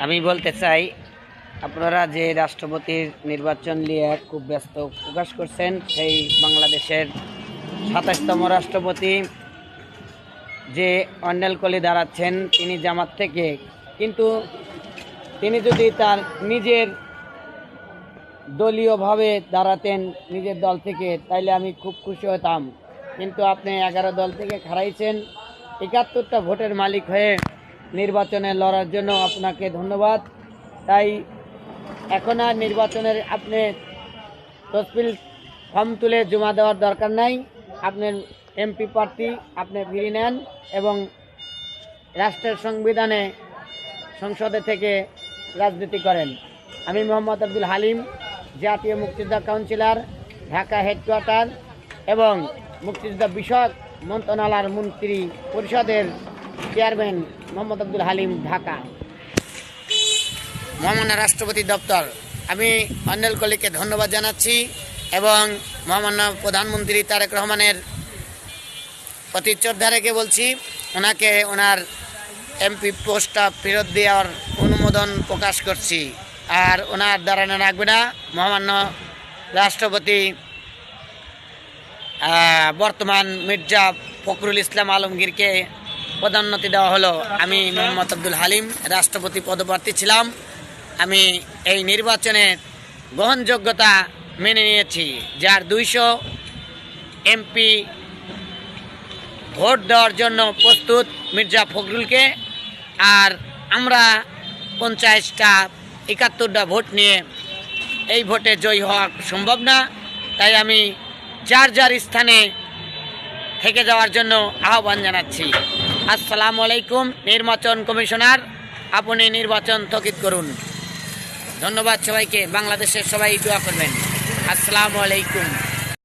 আমি বলতে চাই, আপনারা যে রাষ্ট্রপতির নির্বাচন নিয়ে খুব ব্যস্ত প্রকাশ করছেন, সেই বাংলাদেশের ২৭তম রাষ্ট্রপতি যে অন্যাল কলি দাঁড়াচ্ছেন তিনি জামাত থেকে, কিন্তু তিনি যদি তার নিজের দলীয়ভাবে দাঁড়াতেন নিজের দল থেকে, তাইলে আমি খুব খুশি হতাম। কিন্তু আপনি 11 দল থেকে হারাইছেন, ৭১টা ভোটের মালিক হয়ে নির্বাচনে লড়ার জন্য আপনাকে ধন্যবাদ। তাই এখন আর নির্বাচনের আপনি তফসিল ফর্ম তুলে জমা দেওয়ার দরকার নাই। আপনার এমপি প্রার্থী আপনি ফিরিয়ে নেন এবং রাষ্ট্রের সংবিধানে সংসদে থেকে রাজনীতি করেন। আমি মোহাম্মদ আব্দুল হালিম, জাতীয় মুক্তিযোদ্ধা কাউন্সিলর, ঢাকা হেডকোয়ার্টার এবং মুক্তিযোদ্ধা বিষয়ক মন্ত্রণালয়ের মন্ত্রী পরিষদের চেয়ারম্যান মোহাম্মদ আব্দুল হালিম, ঢাকা। মহামান্য রাষ্ট্রপতি দপ্তর, আমি অন্যাল কলিকে ধন্যবাদ জানাচ্ছি এবং মহামান্য প্রধানমন্ত্রী তারেক রহমানের প্রতি শ্রদ্ধা রেখে বলছি, ওনাকে ওনার এমপি পোস্টটা ফেরত দেওয়ার অনুমোদন প্রকাশ করছি। আর ওনার দাঁড়ানো রাখবে না। মহামান্য রাষ্ট্রপতি বর্তমান মির্জা ফখরুল ইসলাম আলমগীরকে পদোন্নতি দেওয়া হলো। আমি মোহাম্মদ আব্দুল হালিম রাষ্ট্রপতি পদপ্রার্থী ছিলাম। আমি এই নির্বাচনের গ্রহণযোগ্যতা মেনে নিয়েছি, যার 200 এমপি ভোট দেওয়ার জন্য প্রস্তুত মির্জা ফখরুলকে। আর আমরা 50টা 71টা ভোট নিয়ে এই ভোটে জয়ী হওয়া সম্ভব না। তাই আমি যার যার স্থানে থেকে যাওয়ার জন্য আহ্বান জানাচ্ছি। আসসালামু আলাইকুম। নির্বাচন কমিশনার, আপনি নির্বাচন স্থগিত করুন। ধন্যবাদ সবাইকে। বাংলাদেশের সবাই দোয়া করবেন। আসসালামু আলাইকুম।